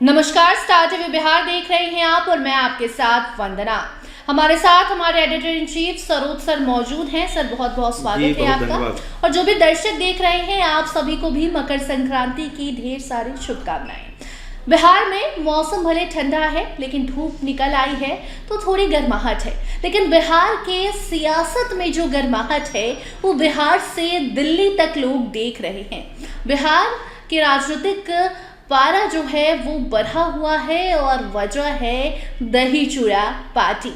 नमस्कार, star TV Bihar देख रहे हैं आप और मैं आपके साथ वंदना। हमारे साथ हमारे editor in chief Saroj sir मौजूद हैं। सर बहुत बहुत स्वागत है आपका। और जो भी दर्शक देख रहे हैं आप सभी को भी मकर संक्रांति की ढेर सारी शुभकामनाएं। बिहार में मौसम भले ठंडा है लेकिन धूप निकल आई है तो थोड़ी गर्माहट है, लेकिन बिहार के सियासत में जो गर्माहट है वो बिहार से दिल्ली तक लोग देख रहे हैं। बिहार के राजनीतिक पारा जो है वो बढ़ा हुआ है और वजह है दही चूड़ा पार्टी।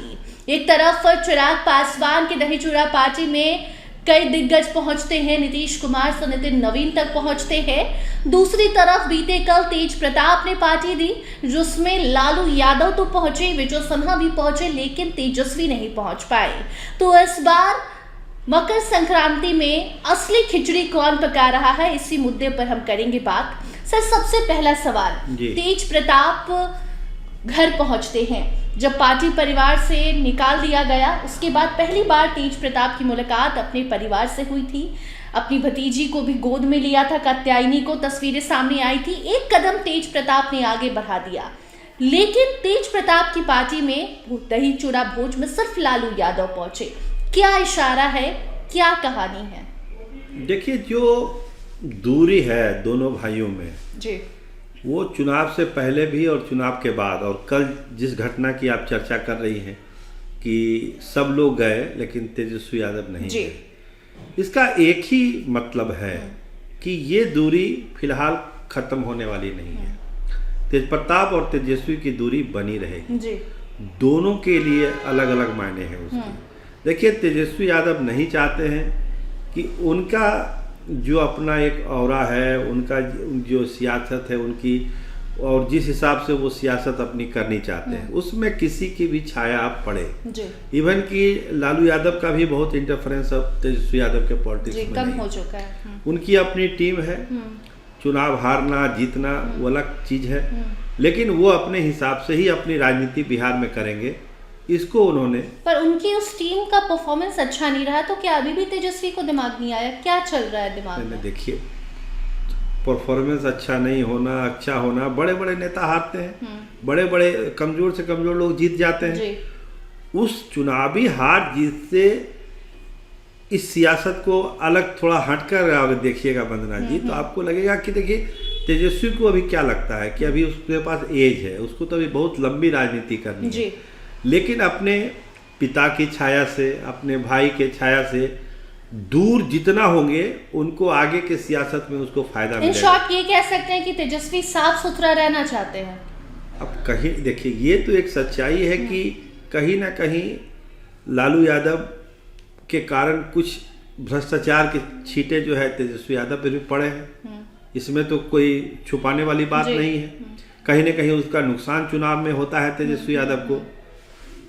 एक तरफ चिराग पासवान की दही चूड़ा पार्टी में कई दिग्गज पहुंचते हैं, नीतीश कुमार से नितिन नवीन तक पहुंचते हैं। दूसरी तरफ बीते कल तेज प्रताप ने पार्टी दी जिसमें लालू यादव तो पहुंचे, विजय सिन्हा भी पहुंचे, लेकिन तेजस्वी नहीं पहुंच पाए। तो इस बार मकर संक्रांति में असली खिचड़ी कौन पका रहा है, इसी मुद्दे पर हम करेंगे बात। सर सबसे पहला सवाल, तेज प्रताप घर पहुंचते हैं, जब पार्टी परिवार से निकाल दिया गया उसके बाद पहली बार तेज प्रताप की मुलाकात अपने परिवार से हुई थी। अपनी भतीजी को भी गोद में लिया था, कात्यायनी को, तस्वीरें सामने आई थी। एक कदम तेज प्रताप ने आगे बढ़ा दिया, लेकिन तेज प्रताप की पार्टी में दही चूड़ा भोज में सिर्फ लालू यादव पहुंचे। क्या इशारा है, क्या कहानी है? देखिए, जो दूरी है दोनों भाइयों में जी, वो चुनाव से पहले भी और चुनाव के बाद, और कल जिस घटना की आप चर्चा कर रही हैं कि सब लोग गए लेकिन तेजस्वी यादव नहीं गए, इसका एक ही मतलब है कि ये दूरी फिलहाल खत्म होने वाली नहीं है। तेज प्रताप और तेजस्वी की दूरी बनी रहेगी जी। दोनों के लिए अलग अलग मायने हैं उसके। देखिए, तेजस्वी यादव नहीं चाहते हैं कि उनका जो अपना एक औरा है, उनका जो सियासत है उनकी, और जिस हिसाब से वो सियासत अपनी करनी चाहते हैं उसमें किसी की भी छाया आप पड़े। इवन कि लालू यादव का भी बहुत इंटरफेरेंस अब तेजस्वी यादव के पॉलिटिक्स में कम हो चुका है। उनकी अपनी टीम है, चुनाव हारना जीतना वो अलग चीज है, लेकिन वो अपने हिसाब से ही अपनी राजनीति बिहार में करेंगे, इसको उन्होंने। पर उनकी उस टीम का परफॉर्मेंस अच्छा नहीं रहा, तो क्या अभी भी तेजस्वी को दिमाग नहीं आया? क्या चल रहा है दिमाग में? देखिए, परफॉर्मेंस अच्छा नहीं होना, अच्छा होना, बड़े बड़े नेता हारते हैं, बड़े बड़े कमजोर से कमजोर लोग जीत जाते हैं। उस चुनावी हार जीत से इस सियासत को अलग थोड़ा हटकर अगर देखिएगा वंदना जी, तो आपको लगेगा कि देखिए तेजस्वी को अभी क्या लगता है कि अभी उसके पास एज है, उसको तो अभी बहुत लंबी राजनीति करनी है, लेकिन अपने पिता की छाया से, अपने भाई के छाया से दूर जितना होंगे उनको आगे के सियासत में उसको फायदा मिलेगा। इन शॉर्ट ये कह सकते हैं कि तेजस्वी साफ सुथरा रहना चाहते हैं। अब कहीं देखिए, ये तो एक सच्चाई है कि कहीं ना कहीं लालू यादव के कारण कुछ भ्रष्टाचार के छींटे जो है तेजस्वी यादव पर भी पड़े हैं, इसमें तो कोई छुपाने वाली बात नहीं है। कहीं ना कहीं उसका नुकसान चुनाव में होता है तेजस्वी यादव को।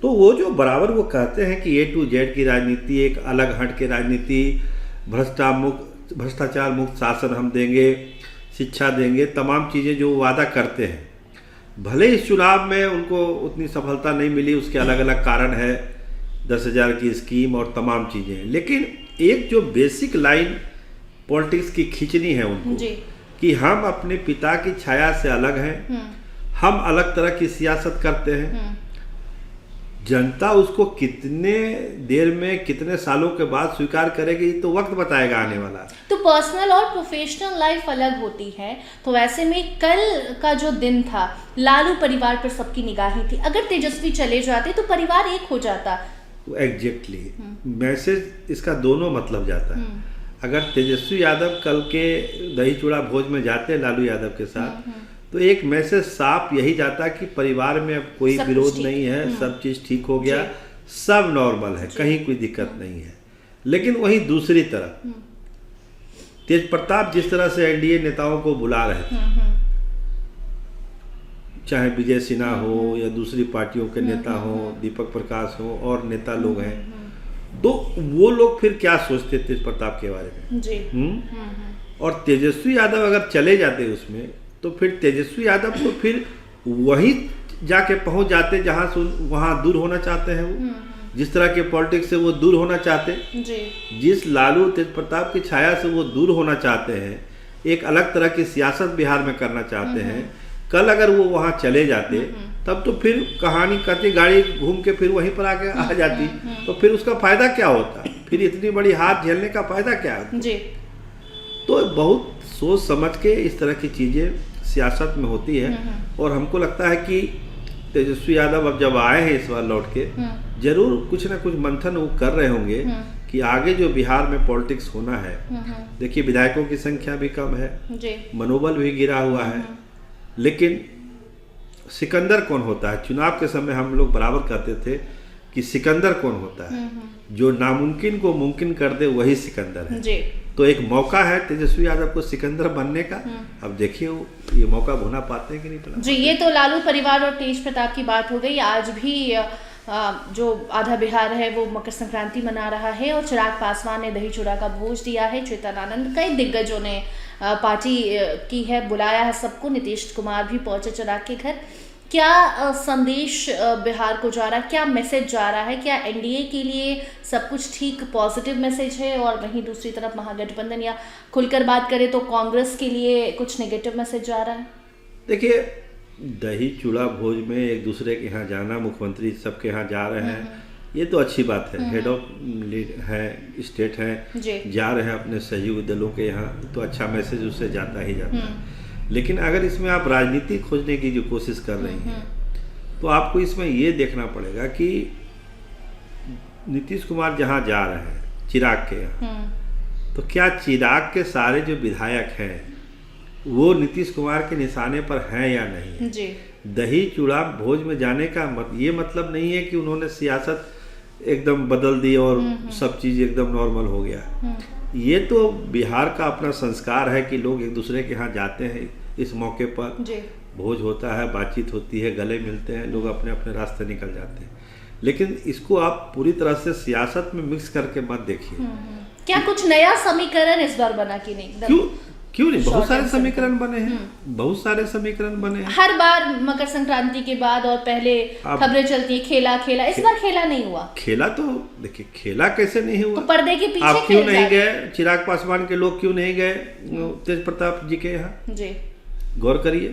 तो वो जो बराबर वो कहते हैं कि A to Z की राजनीति, एक अलग हट के राजनीति, भ्रष्टाचार मुक्त शासन हम देंगे, शिक्षा देंगे, तमाम चीज़ें जो वादा करते हैं। भले इस चुनाव में उनको उतनी सफलता नहीं मिली, उसके अलग अलग कारण है, 10,000 की स्कीम और तमाम चीज़ें, लेकिन एक जो बेसिक लाइन पॉलिटिक्स की खींचनी है उनको कि हम अपने पिता की छाया से अलग हैं, हम अलग तरह की सियासत करते हैं। जनता उसको कितने देर में, कितने सालों के बाद स्वीकार करेगी तो वक्त बताएगा आने वाला। तो पर्सनल और प्रोफेशनल लाइफ अलग होती है, तो वैसे में कल का जो दिन था लालू परिवार पर सबकी निगाहें थी। अगर तेजस्वी चले जाते तो परिवार एक हो जाता। एग्जैक्टली मैसेज इसका दोनों मतलब जाता है। अगर तेजस्वी यादव कल के दही चूड़ा भोज में जाते लालू यादव के साथ, तो एक मैसेज साफ यही जाता कि परिवार में अब कोई विरोध नहीं है, सब चीज ठीक हो गया, सब नॉर्मल है, कहीं कोई दिक्कत नहीं है। लेकिन वहीं दूसरी तरफ तेज प्रताप जिस तरह से एनडीए नेताओं को बुला रहे थे, चाहे विजय सिन्हा हो या दूसरी पार्टियों के नेता हो, दीपक प्रकाश हो और नेता लोग हैं, तो वो लोग फिर क्या सोचते तेज प्रताप के बारे में? और तेजस्वी यादव अगर चले जाते उसमें, तो फिर तेजस्वी यादव तो फिर वहीं जाके पहुंच जाते जहां से वहां दूर होना चाहते हैं वो, जिस तरह के पॉलिटिक्स से वो दूर होना चाहते, जिस लालू तेज प्रताप की छाया से वो दूर होना चाहते हैं, एक अलग तरह की सियासत बिहार में करना चाहते हैं, कल अगर वो वहाँ चले जाते तब तो फिर कहानी कहती, गाड़ी घूम के फिर वहीं पर आके आ जाती, तो फिर उसका फायदा क्या होता, फिर इतनी बड़ी हार झेलने का फायदा क्या होता। जी। तो बहुत सोच समझ के इस तरह की चीजें सियासत में होती है, और हमको लगता है कि तेजस्वी यादव अब जब आए हैं इस बार लौट के, जरूर कुछ ना कुछ मंथन वो कर रहे होंगे कि आगे जो बिहार में पॉलिटिक्स होना है। देखिए विधायकों की संख्या भी कम है, मनोबल भी गिरा हुआ है, लेकिन सिकंदर कौन होता है। चुनाव के समय हम लोग बराबर कहते थे कि सिकंदर कौन होता है, जो नामुमकिन को मुमकिन कर दे वही सिकंदर है। जी। तो एक मौका है तेजस्वी यादव को सिकंदर बनने का। अब देखिए ये मौका भुना पाते हैं कि नहीं। जी, ये तो लालू परिवार और तेज प्रताप की बात हो गई। आज भी जो आधा बिहार है वो मकर संक्रांति मना रहा है और चिराग पासवान ने दही चूड़ा का भोज दिया है। चेतनानंद, कई दिग्गजों ने पार्टी की है, बुलाया है सबको। नीतीश कुमार भी पहुंचे चिराग के घर। क्या संदेश बिहार को जा रहा है, क्या मैसेज जा रहा है? क्या एनडीए के लिए सब कुछ ठीक पॉजिटिव मैसेज है, और वहीं दूसरी तरफ महागठबंधन, या खुलकर बात करें तो कांग्रेस के लिए कुछ नेगेटिव मैसेज जा रहा है? देखिए दही चूड़ा भोज में एक दूसरे के यहाँ जाना, मुख्यमंत्री सबके यहाँ जा रहे हैं, ये तो अच्छी बात है। हेड ऑफ है स्टेट हैं, जा रहे हैं अपने सहयोगी दलों के यहाँ, तो अच्छा मैसेज उससे जाता ही जाता है। लेकिन अगर इसमें आप राजनीति खोजने की जो कोशिश कर रही हैं, तो आपको इसमें ये देखना पड़ेगा कि नीतीश कुमार जहाँ जा रहे हैं चिराग के यहाँ, तो क्या चिराग के सारे जो विधायक हैं वो नीतीश कुमार के निशाने पर हैं या नहीं है। दही चूड़ा भोज में जाने का ये मतलब नहीं है कि उन्होंने सियासत एकदम बदल दी और सब चीज एकदम नॉर्मल हो गया। ये तो बिहार का अपना संस्कार है कि लोग एक दूसरे के यहाँ जाते हैं, इस मौके पर भोज होता है, बातचीत होती है, गले मिलते हैं, लोग अपने अपने रास्ते निकल जाते हैं। लेकिन इसको आप पूरी तरह से सियासत में मिक्स करके मत देखिए। क्या कुछ नया समीकरण इस बार बना कि नहीं? क्यों नहीं, बहुत सारे समीकरण बने हैं, बहुत सारे समीकरण बने हैं। हर बार मकर संक्रांति के बाद और पहले खबरें चलती है खेला खेला, इस बार खेला नहीं हुआ। खेला तो देखिए, खेला कैसे नहीं हुआ, तो पर्दे के पीछे आप क्यों नहीं गए? चिराग पासवान के लोग क्यों नहीं गए तेज प्रताप जी के यहाँ? जी, गौर करिए।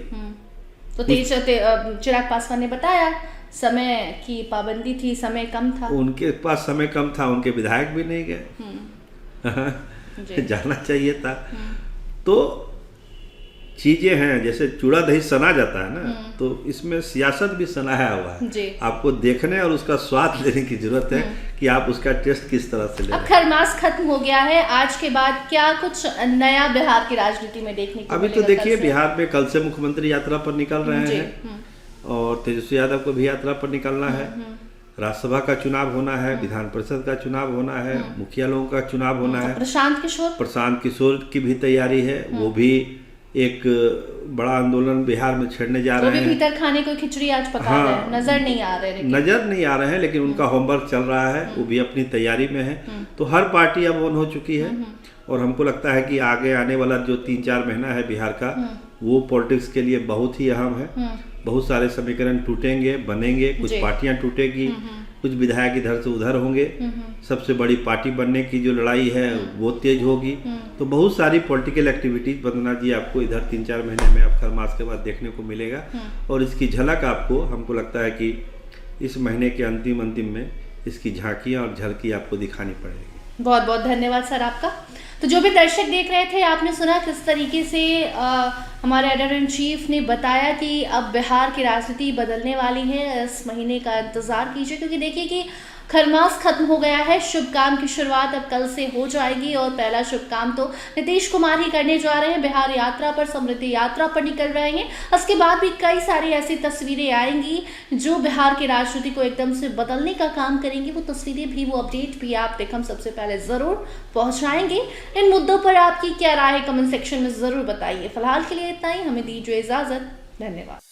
तो चिराग पासवान ने बताया समय की पाबंदी थी, समय कम था, उनके पास समय कम था, उनके विधायक भी नहीं गए। जाना चाहिए था। तो चीजें हैं, जैसे चूड़ा दही सना जाता है ना, तो इसमें सियासत भी सनाया हुआ है। आपको देखने और उसका स्वाद लेने की जरूरत है कि आप उसका टेस्ट किस तरह से ले रहे हैं। अब खरमास खत्म हो गया है, आज के बाद क्या कुछ नया बिहार की राजनीति में देखने को अभी तो देखिए बिहार में कल से मुख्यमंत्री यात्रा पर निकल रहे हैं, और तेजस्वी यादव को भी यात्रा पर निकलना है। राज्यसभा का चुनाव होना है, विधान परिषद का चुनाव होना है, मुखिया लोगों का चुनाव होना है। प्रशांत किशोर की भी तैयारी है, वो भी एक बड़ा आंदोलन बिहार में छेड़ने जा रहे हैं। भीतर खाने को खिचड़ी आज पका रहे हैं, नजर नहीं आ रहे हैं, लेकिन उनका होमवर्क चल रहा है, वो भी अपनी तैयारी में है। तो हर पार्टी अब ऑन हो चुकी है, और हमको लगता है कि आगे आने वाला जो 3-4 महीना है बिहार का, वो पॉलिटिक्स के लिए बहुत ही अहम है। बहुत सारे समीकरण टूटेंगे, बनेंगे, कुछ पार्टियां टूटेगी, कुछ विधायक इधर से उधर होंगे, सबसे बड़ी पार्टी बनने की जो लड़ाई है वो तेज होगी। तो बहुत सारी पॉलिटिकल एक्टिविटीज बंदना जी आपको इधर 3-4 महीने में अब खरमास के बाद देखने को मिलेगा, और इसकी झलक आपको, हमको लगता है कि इस महीने के अंतिम में इसकी झांकियां और झलकी आपको दिखानी पड़ेगी। बहुत बहुत धन्यवाद सर आपका। तो जो भी दर्शक देख रहे थे, आपने सुना किस तरीके से हमारे एडिटर इन चीफ ने बताया कि अब बिहार की राजनीति बदलने वाली है। इस महीने का इंतजार कीजिए, क्योंकि देखिए कि खरमास खत्म हो गया है, शुभ काम की शुरुआत अब कल से हो जाएगी, और पहला शुभ काम तो नीतीश कुमार ही करने जा रहे हैं। बिहार यात्रा पर, समृद्धि यात्रा पर निकल रहे हैं। उसके बाद भी कई सारी ऐसी तस्वीरें आएंगी जो बिहार की राजनीति को एकदम से बदलने का काम करेंगी। वो तस्वीरें भी, वो अपडेट भी आप तक हम सबसे पहले जरूर पहुंचाएंगे। इन मुद्दों पर आपकी क्या राय है, कमेंट सेक्शन में जरूर बताइए। फिलहाल के लिए इतना ही, हमें दीजिए इजाजत, धन्यवाद।